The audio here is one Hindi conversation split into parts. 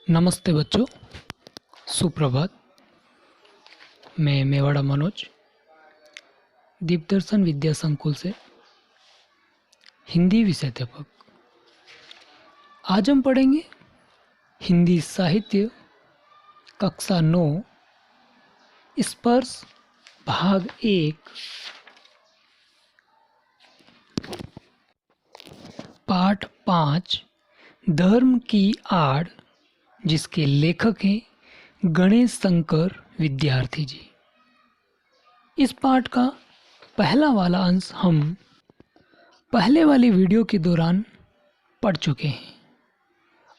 नमस्ते बच्चों, सुप्रभात। मैं मेवाड़ा मनोज दीपदर्शन विद्या संकुल से हिंदी विषयाध्यापक। आज हम पढ़ेंगे हिंदी साहित्य कक्षा 9 स्पर्श भाग 1 पाठ 5 धर्म की आड़, जिसके लेखक हैं गणेश शंकर विद्यार्थी जी। इस पाठ का पहला वाला अंश हम पहले वाली वीडियो के दौरान पढ़ चुके हैं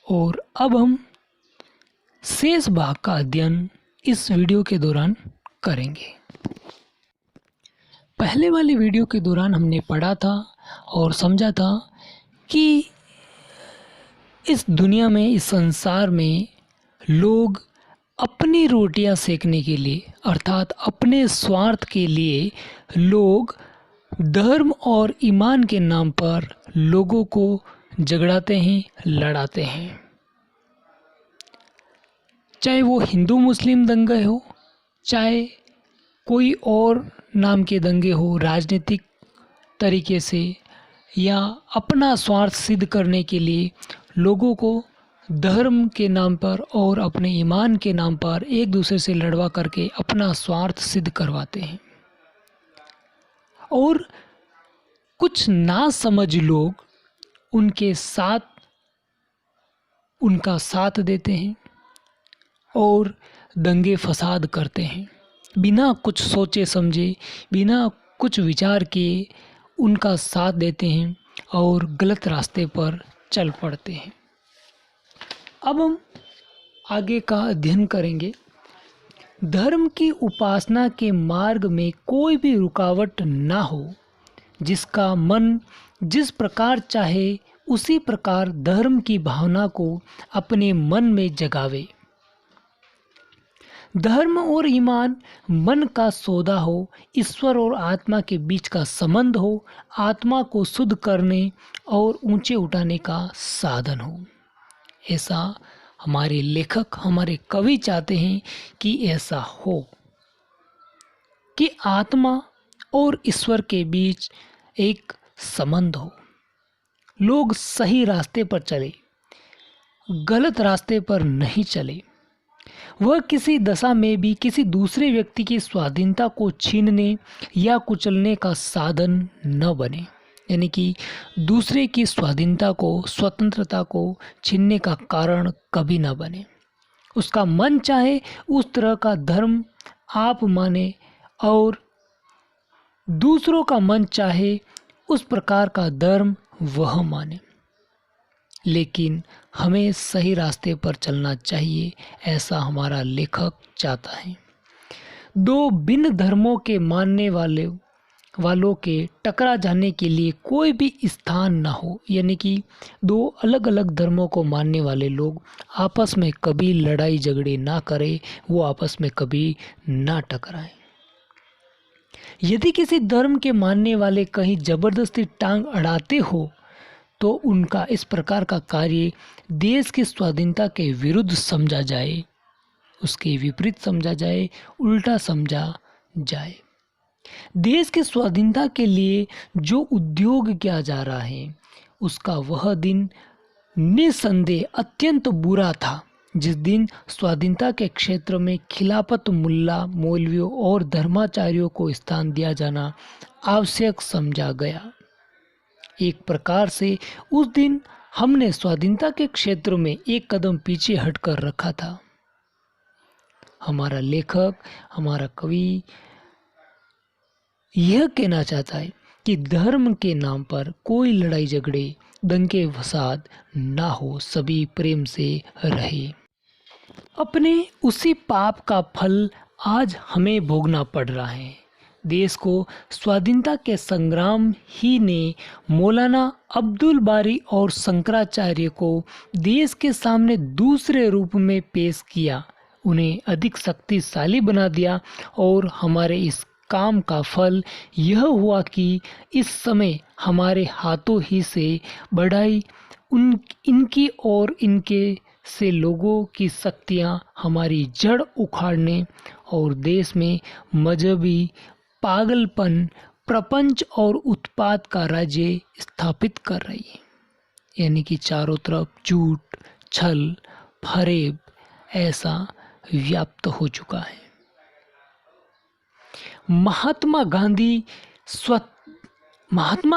और अब हम शेष भाग का अध्ययन इस वीडियो के दौरान करेंगे। पहले वाली वीडियो के दौरान हमने पढ़ा था और समझा था कि इस दुनिया में, इस संसार में लोग अपनी रोटियां सेकने के लिए अर्थात अपने स्वार्थ के लिए लोग धर्म और ईमान के नाम पर लोगों को झगड़ाते हैं, लड़ाते हैं। चाहे वो हिंदू मुस्लिम दंगे हो, चाहे कोई और नाम के दंगे हो, राजनीतिक तरीके से या अपना स्वार्थ सिद्ध करने के लिए लोगों को धर्म के नाम पर और अपने ईमान के नाम पर एक दूसरे से लड़वा करके अपना स्वार्थ सिद्ध करवाते हैं। और कुछ नासमझ लोग उनके साथ उनका साथ देते हैं और दंगे फसाद करते हैं। बिना कुछ सोचे समझे, बिना कुछ विचार किए उनका साथ देते हैं और गलत रास्ते पर चल पड़ते हैं। अब हम आगे का अध्ययन करेंगे। धर्म की उपासना के मार्ग में कोई भी रुकावट ना हो। जिसका मन जिस प्रकार चाहे उसी प्रकार धर्म की भावना को अपने मन में जगावे। धर्म और ईमान मन का सौदा हो, ईश्वर और आत्मा के बीच का संबंध हो, आत्मा को शुद्ध करने और ऊंचे उठाने का साधन हो। ऐसा हमारे लेखक, हमारे कवि चाहते हैं कि ऐसा हो, कि आत्मा और ईश्वर के बीच एक संबंध हो। लोग सही रास्ते पर चले, गलत रास्ते पर नहीं चले। वह किसी दशा में भी किसी दूसरे व्यक्ति की स्वाधीनता को छीनने या कुचलने का साधन न बने। यानी कि दूसरे की स्वाधीनता को, स्वतंत्रता को छीनने का कारण कभी ना बने। उसका मन चाहे उस तरह का धर्म आप माने और दूसरों का मन चाहे उस प्रकार का धर्म वह माने, लेकिन हमें सही रास्ते पर चलना चाहिए, ऐसा हमारा लेखक चाहता है। दो भिन्न धर्मों के मानने वालों के टकरा जाने के लिए कोई भी स्थान ना हो। यानी कि दो अलग अलग धर्मों को मानने वाले लोग आपस में कभी लड़ाई झगड़े ना करें, वो आपस में कभी ना टकराएं। यदि किसी धर्म के मानने वाले कहीं जबरदस्ती टांग अड़ाते हो तो उनका इस प्रकार का कार्य देश की स्वाधीनता के विरुद्ध समझा जाए, उसके विपरीत समझा जाए, उल्टा समझा जाए। देश की स्वाधीनता के लिए जो उद्योग किया जा रहा है, उसका वह दिन निसंदेह अत्यंत बुरा था, जिस दिन स्वाधीनता के क्षेत्र में खिलाफत, मुल्ला, मौलवियों और धर्माचार्यों को स्थान दिया जाना आवश्यक समझा गया। एक प्रकार से उस दिन हमने स्वाधीनता के क्षेत्र में एक कदम पीछे हटकर रखा था। हमारा लेखक, हमारा कवि यह कहना चाहता है कि धर्म के नाम पर कोई लड़ाई झगड़े, दंगे फसाद ना हो, सभी प्रेम से रहे। अपने उसी पाप का फल आज हमें भोगना पड़ रहा है। देश को स्वाधीनता के संग्राम ही ने मौलाना अब्दुल बारी और शंकराचार्य को देश के सामने दूसरे रूप में पेश किया, उन्हें अधिक शक्तिशाली बना दिया और हमारे इस काम का फल यह हुआ कि इस समय हमारे हाथों ही से बढ़ाई उन इनकी और इनके से लोगों की शक्तियाँ हमारी जड़ उखाड़ने और देश में मजहबी पागलपन, प्रपंच और उत्पात का राज्य स्थापित कर रही है। यानी कि चारों तरफ झूठ, छल, फरेब ऐसा व्याप्त हो चुका है। महात्मा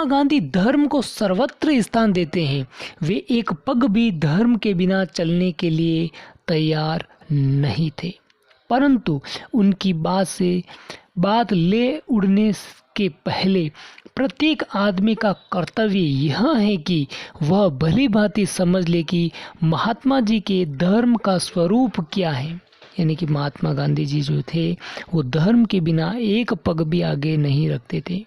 गांधी धर्म को सर्वत्र स्थान देते हैं। वे एक पग भी धर्म के बिना चलने के लिए तैयार नहीं थे, परंतु उनकी बात ले उड़ने के पहले प्रत्येक आदमी का कर्तव्य यह है कि वह भली भांति समझ ले कि महात्मा जी के धर्म का स्वरूप क्या है। यानी कि महात्मा गांधी जी जो थे वो धर्म के बिना एक पग भी आगे नहीं रखते थे,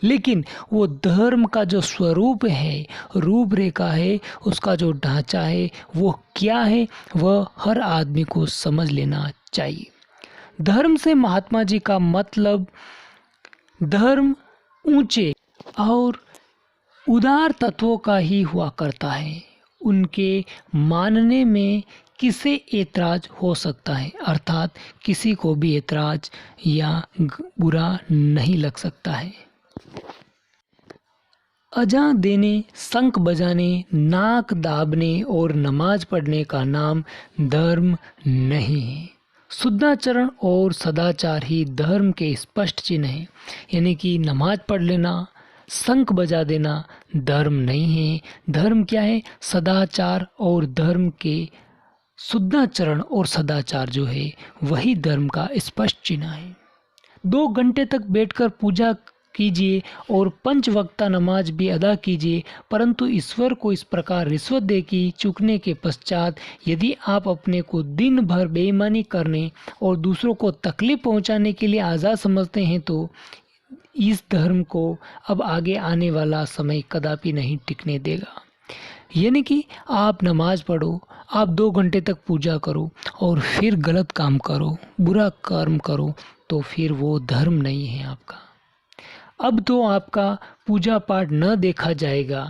लेकिन वो धर्म का जो स्वरूप है, रूपरेखा है, उसका जो ढांचा है वो क्या है, वह हर आदमी को समझ लेना चाहिए। धर्म से महात्मा जी का मतलब धर्म ऊंचे और उदार तत्वों का ही हुआ करता है। उनके मानने में किसे ऐतराज हो सकता है, अर्थात किसी को भी ऐतराज या बुरा नहीं लग सकता है। अजान देने, शंख बजाने, नाक दाबने और नमाज पढ़ने का नाम धर्म नहीं है। शुद्धाचरण और सदाचार ही धर्म के स्पष्ट चिन्ह हैं। यानी कि नमाज पढ़ लेना, शंख बजा देना धर्म नहीं है। धर्म क्या है? सदाचार, और धर्म के शुद्धाचरण और सदाचार जो है वही धर्म का स्पष्ट चिन्ह है। 2 घंटे तक बैठकर पूजा कीजिए और 5 वक्ता नमाज भी अदा कीजिए, परंतु ईश्वर को इस प्रकार रिश्वत दे कि चूकने के पश्चात यदि आप अपने को दिन भर बेईमानी करने और दूसरों को तकलीफ पहुंचाने के लिए आज़ाद समझते हैं तो इस धर्म को अब आगे आने वाला समय कदापि नहीं टिकने देगा। यानी कि आप नमाज पढ़ो, आप 2 घंटे तक पूजा करो और फिर गलत काम करो, बुरा कर्म करो, तो फिर वो धर्म नहीं है आपका। अब तो आपका पूजा पाठ न देखा जाएगा,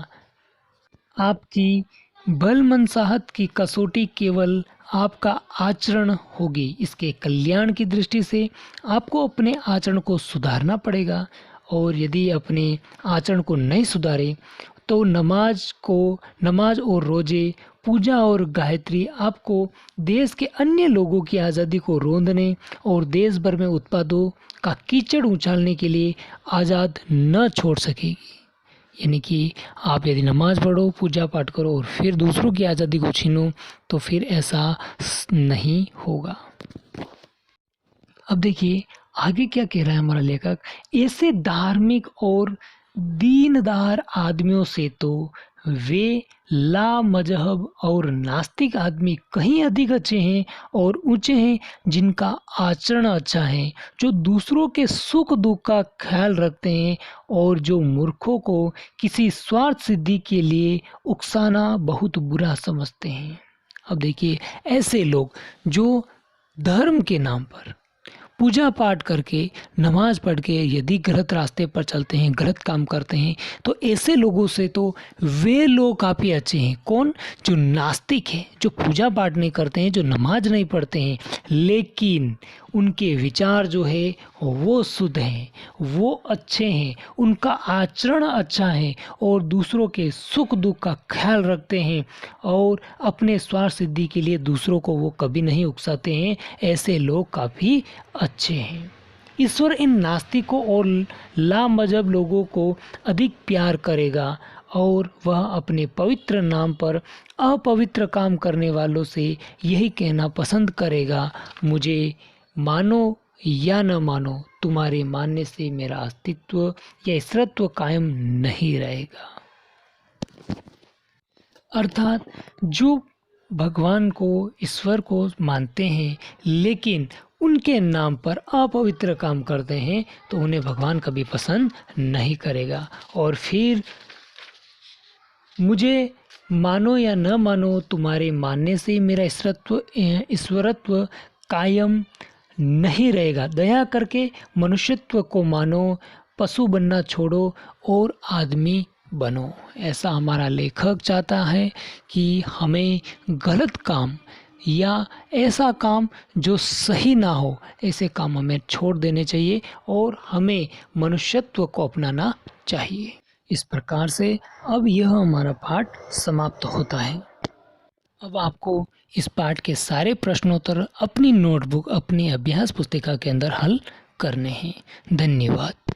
आपकी बल मनसाहत की कसौटी केवल आपका आचरण होगी। इसके कल्याण की दृष्टि से आपको अपने आचरण को सुधारना पड़ेगा, और यदि अपने आचरण को नहीं सुधारे तो नमाज और रोजे, पूजा और गायत्री आपको देश के अन्य लोगों की आज़ादी को रोंदने और देश भर में उत्पादों का कीचड़ उछालने के लिए आज़ाद न छोड़ सकेगी। यानी कि आप यदि नमाज पढ़ो, पूजा पाठ करो और फिर दूसरों की आज़ादी को छीनो तो फिर ऐसा नहीं होगा। अब देखिए आगे क्या कह रहा है हमारा लेखक। ऐसे धार्मिक और दीनदार आदमियों से तो वे ला मजहब और नास्तिक आदमी कहीं अधिक अच्छे हैं और ऊंचे हैं, जिनका आचरण अच्छा है, जो दूसरों के सुख दुख का ख्याल रखते हैं और जो मूर्खों को किसी स्वार्थ सिद्धि के लिए उकसाना बहुत बुरा समझते हैं। अब देखिए ऐसे लोग जो धर्म के नाम पर पूजा पाठ करके, नमाज पढ़ के यदि गलत रास्ते पर चलते हैं, गलत काम करते हैं, तो ऐसे लोगों से तो वे लोग काफ़ी अच्छे हैं। कौन? जो नास्तिक हैं, जो पूजा पाठ नहीं करते हैं, जो नमाज नहीं पढ़ते हैं, लेकिन उनके विचार जो है वो शुद्ध हैं, वो अच्छे हैं, उनका आचरण अच्छा है और दूसरों के सुख दुख का ख्याल रखते हैं और अपने स्वार्थ सिद्धि के लिए दूसरों को वो कभी नहीं उकसाते हैं। ऐसे लोग काफ़ी अच्छे हैं। ईश्वर इन नास्तिकों और लामजहब लोगों को अधिक प्यार करेगा और वह अपने पवित्र नाम पर अपवित्र काम करने वालों से यही कहना पसंद करेगा, मुझे मानो या न मानो, तुम्हारे मानने से मेरा अस्तित्व या ईश्वरत्व कायम नहीं रहेगा। अर्थात जो भगवान को, ईश्वर को मानते हैं लेकिन उनके नाम पर अपवित्र काम करते हैं तो उन्हें भगवान कभी पसंद नहीं करेगा। और फिर मुझे मानो या न मानो, तुम्हारे मानने से मेरा ईश्वरत्व कायम नहीं रहेगा। दया करके मनुष्यत्व को मानो, पशु बनना छोड़ो और आदमी बनो। ऐसा हमारा लेखक चाहता है कि हमें गलत काम या ऐसा काम जो सही ना हो, ऐसे काम हमें छोड़ देने चाहिए और हमें मनुष्यत्व को अपनाना चाहिए। इस प्रकार से अब यह हमारा पाठ समाप्त होता है। अब आपको इस पाठ के सारे प्रश्नोत्तर अपनी नोटबुक, अपनी अभ्यास पुस्तिका के अंदर हल करने हैं। धन्यवाद।